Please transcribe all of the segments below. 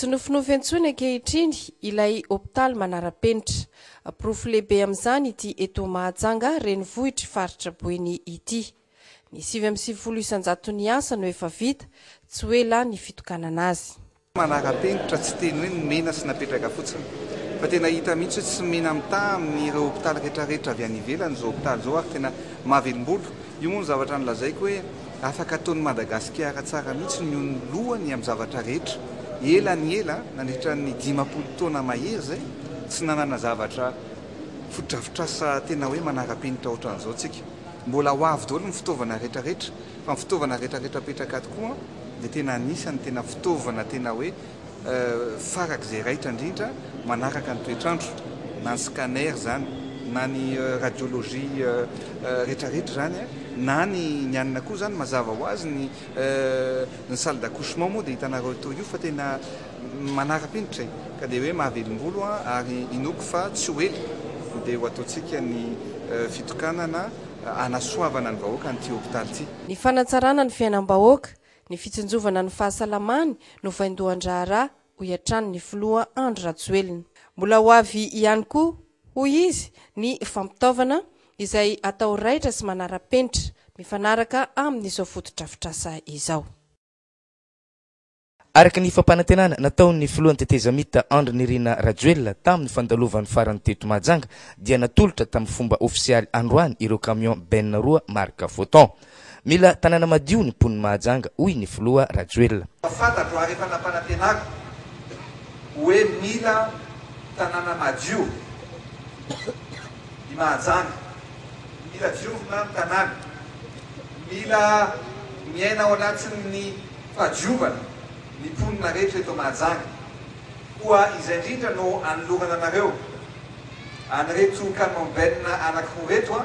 Tsy nofinofy antsony ankehitriny ilay hôpitaly manara-penitra. Porofo lehibe amin'izany ity eto Mahajanga renivohitra faritra Boeny ity. Ny 7 isanjaton'ny asa no efa vita, tsy hoe la ny fitokanana azy. Manara-penitra tsy teny hoe mena sy napetraka fotsiny. Fa tena hita mihitsy tsy mena amita amin'ireo hôpitaly rehetrarehetra avy any ivelany zao hôpitaly zao ary tena mahavelom-bolo. Io moa ny zavatra nolazaiko hoe afaka ataon'ny Madagasikara tsara mihitsy ny lohany amin'ny zavatra rehetra. Ela ny ela nandritra ny 50 taona mahery zay tsy nanana zavatra fotodrafitrasa tena hoe manara-penitra ohatran'izao tsika. Mbola ho avy daholo ny fitaovana rehetrarehetra, fa ny fitaovana rehetrarehetra petraka tokoa dia tena anisany tena fitaovana tena hoe farak'izay raitra indrindra manaraka ny toetrandro, na ny scanner zany, na ny radiologie rehetrarehetra zany, na ny anina koa zany mazava ho azy ny salle d'accouchement moa dia hitanareo teo io fa tena manara-penitra ka dia hoe mahavelom-bolo ary inoko fa tsy ho ela dia ho ataontsika ny fitokanana anasoavana ny vahoaka an'ity hôpitaly ity. Ny fanatsarana ny fiainam-bahoaka, ny fitsinjovana ny fahasalamany no vaindohan-draharaha ho iatrany ny filoha Andry Rajoelina. Mbola ho avy ihany koa hoy izy ny fampitaovana izay atao raitra sy manara-penitra mifanaraka amin'izao fotodrafitrasa izao. Araka ny fampanantenana nataon'ny filohan'ny tetezamita Andry Nirina Rajoelina tamin'ny fandalovan'ny farany teto Mahajanga dia natolotra tamin'ny fomba ofisialy androany ireo camion benina 2 marka Photon. Mila tanàna madio ny pon'ny Mahajanga hoy ny filoha Rajoelina. Fantatro ary efa nampanantenako hoe mila tanàna madio i Mahajanga, mila diovina ny tanàna, mila miaina ao anatin'ny fahadiovana ny ponina rehetra eto Mahajanga. Koa izay indrindra no anolorana anareo an'ireto camion benina anankiroa reto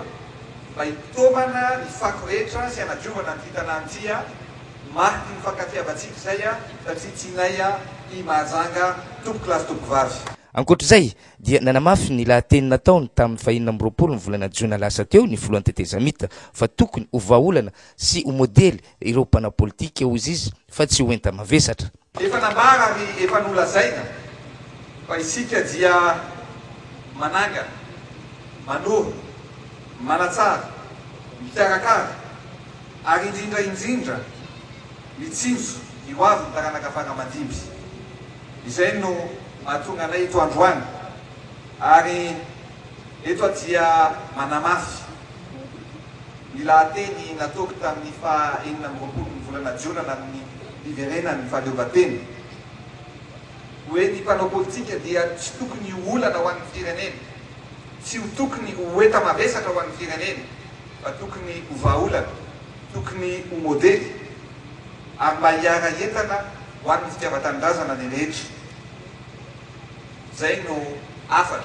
mba hitaomana ny fako rehetra sy hanadiovana ny tanàna ity mariky ny fankatiavantsika izay satria tsinay i Mahajanga tompo lasy tompo vavy. Ankoatr'izay dia nanamafy ny lahateny nataony tamin'ny 20 ny volana Jiona lasa teo ny filohan'ny tetezamita fa tokony ho vahaolana sy ho modely ireo mpanao politika hozy izy fa tsy ho enta mavesatra. Efa nambara ary efa nolazaina fa isika dia mananga, manoro, manatsara, mikarakara ary indrindra mitsinjo io avy ny taranaka fara-madimby. Izay no mahatonga anay eto androany ary eto dia manamafy ny lahateny nataoko tamin'ny 24 ny volana Jiona amin'ny fiverenan'ny fahaleovan-tena hoe ny mpanao politika dia tsy tokony olana ho an'ny firenena, tsy ho tokony ho enta mavesatra ho an'ny firenena fa tokony ho vahaolana, tokony ho modely ary mba hiara entana ho an'ny fitiavan-tanindrazana ny rehetra. Zay no afatra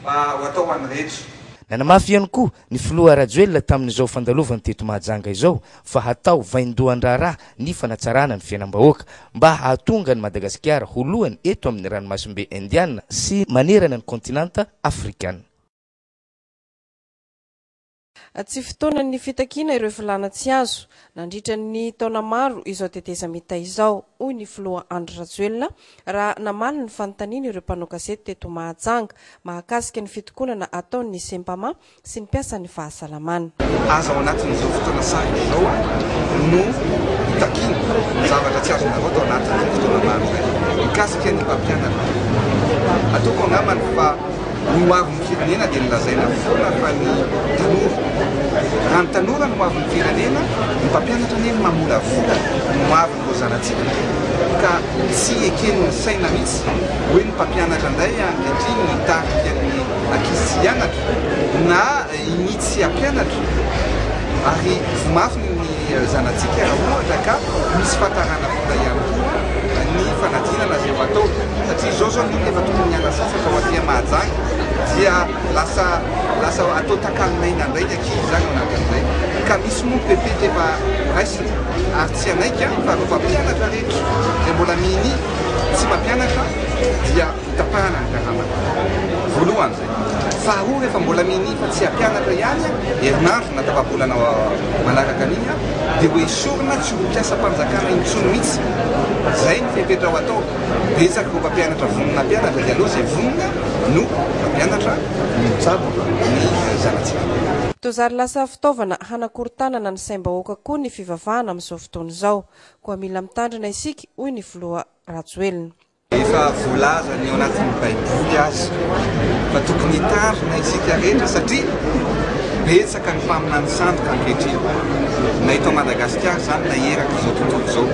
mba ho atao an'ny rehetra. Nanamafy ihany koa ny filoha Rajoelina tamin'izao fandalovany teto Mahajanga izao fa hatao vaindohan-draharaha ny fanatsarana ny fiainam-bahoaka mba hahatonga ny Madagasikara ho lohany eto amin'ny ranomasimbe Indiana sy manerana ny kontinanta Afrikana. Tsy fotoanan'ny fitakiana ireo filana tsy azo nandritra ny taona maro izao tetezamita izao hoy ny filoha Andry Rajoelina raha namaly ny fanontaniana ireo mpanao gazety teto Mahajanga mahakasika ny fitokonana ataon'ny Sempama sy ny mpiasan'ny fahasalamana. Aza ao anatin'izao fotoana sahina izao no hitakiana zavatra tsy azonareo tao anatin'izao fotoana maro izay mikasika ny mpampianatra. Ataoko angambany fa ny hoavy ny firenena dia nilazaina foana fa ny tanora. Raha ny tanora no hoavy ny firenena, ny mpampianatra ny mamola vola no hoavy ny zanatsika. Ka tsy eken'ny saina mihitsy hoe ny mpampianatra indray ankehitriny hitarika ny ankizy tsy hianatra na hinitsy hampianatra ary vomafy ny zanatsika raha ohatra ka misy fahatarana vola ihany koa ny fanadinana izay ho atao satria izao ny efa tokony hiala sasatra ho aty Mahajanga dia lasa atao takalinaina indray ny ankizy zany ao anatin'izay ka misy moa pepety efa raisina ary tsy anaika fa rehefa mpianatra rehetra dia mbola mihiny tsy mampianatra dia tapahana ny karama voalohany zay faharoa rehefa mbola minifa tsy ampianatra ihany herinandro natapabolana manaraka an'iny dia hoe isorona tsy ho mpiasa mpanjakana intsony mihitsy zay ny fepetra ao atao betsaka ho mpampianatra vonona mpianatra dia aloha zay vonona no mpampianatra mitsabo ny zanatsika tozary lasa fitaovana hanakorontanana ny saim-bahoaka koa ny fivavahana amin'izao fotoana izao koa mila mitandrina isika hoy ny filoha Rajoelina. Efa voalaza ny ao anatin'ny baiboly azy fa tokony hitandrina isika rehetra satria betsaka ny mpaminany sandoka ankehitriny na eto Madagasikara zany na eraka izao tontolo izao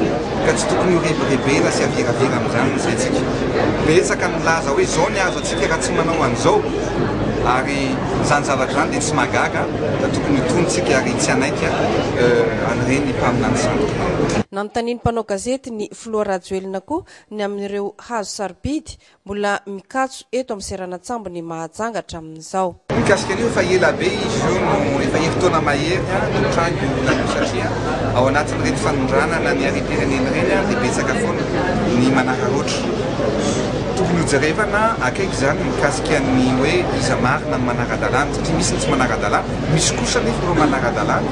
ka tsy tokony ho reberebena sy averavera amin'izany izay tsika betsaka ny laza hoe zao ny azo atsika raha tsy manao an'izao ary zany zavatra zany dia tsy magaga da tokony hitontsika ary tsy anaika an'ireny mpaminany sandoka. Nanontaniany mpanao gazety ny filoha Rajoelina koa ny amin'ireo hazo sarobidy mbola mikatso eto amin'ny seranatsambo ny Mahajanga amin'izao. Mikasika an'io efa ela be izy io no efa herintaona mahery no trano olona satria ao anatin'ireny fanondranana ny harem-pirenena ireny dia betsaka foana ny manararoatra. Tokony hojerevana akaiky zany mikasika ny hoe iza marina ny manara-dalàna satria misy ny tsy manara-dalàna misy kosa nefa ireo manara-dalàna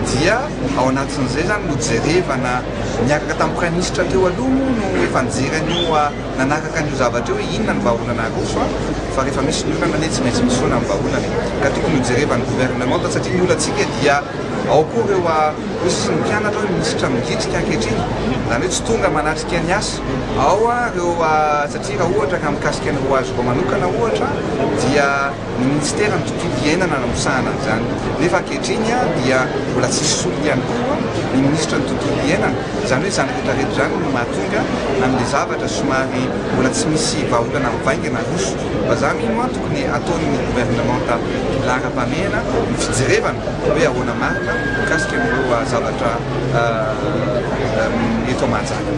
dia ao anatin'izay zany no jerevana niaraka tamin'ny prime ministre teo aloha no efa nijery an'io nanaraka an'io zavatra eo hoe inona ny vahaolana roso fa rehefa misy ny olana ne tsy maintsy misy foana ny vahaolana ka tokony hojerevana gouvernement satria ny olantsika dia ao koa ireo osy ny mpianatra hoe minisitra migitrika ankehitriny zany hoe tsy tonga manatrika ny asa ao ireo satria raha ohatra ka mikasika ny roa azo manokana ohatra dia ny ministera ny tontolo iainana nanosahana an'izany nefa ankehitriny dia mbola tsisy solo ihany koa ny ministra ny tontolo iainana zany hoe zany rehetrarehetra zany no mahatonga amin'ilay zavatra somary mbola tsy misy vahaolana mivaingana roso fa zany ino tokony ataon'ny gouvernementa lara-pamehana ny fijerevana hoe ahoana marina mikasika n'ireo zavatra eto Mahajanga.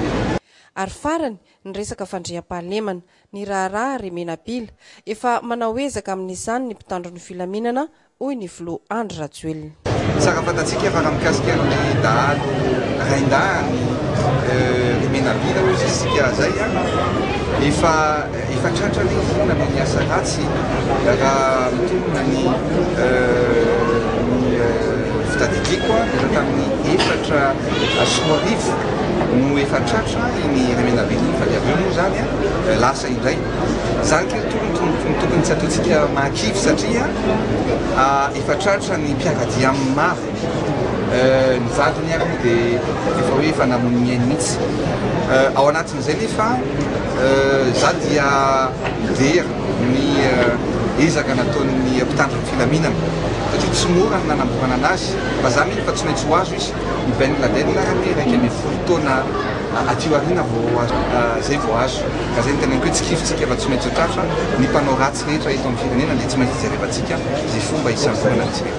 Ary farany ny resaka fandriam-pahalemana ny raharaha Remenabila efa manao ezaka amin'izany ny mpitandro ny filaminana hoy ny filoha Andry Rajoelina. Saka fantatsika fa raha mikasika ny dahalo raindahany Remenabila ozy isika zay efa tratrany inona no ny asa ratsy raha mitonona ny fitadidiko efa tamin'ny efatra soarivo no efa tratra iny Remenabila fa dia aveo moa zany lasa indray zany kely tokony tsy ataontsika mahakivy satria efa tratra ny mpiagadia amin'ny maro ny vadiny ary moa dia efa hoe efa namony miainy mihitsy ao anatin'izay nefa za dia midery ny ezaka nataon'ny mpitandro ny filaminana satria tsy mora ny nanamborana anazy fa za mihitsy fa tsy maintsy ho azo izy ny Ben Laden arame raiky amin'ny folo taona aty aoriana zay vao azo ka zay ny tena hoe tsy kivitsika fa tsy maintsy ho tratra ny mpanao ratsy rehetra eto amin'ny firenena dia tsy maintsy jerevantsika zay fomba isan'ny voana antsika.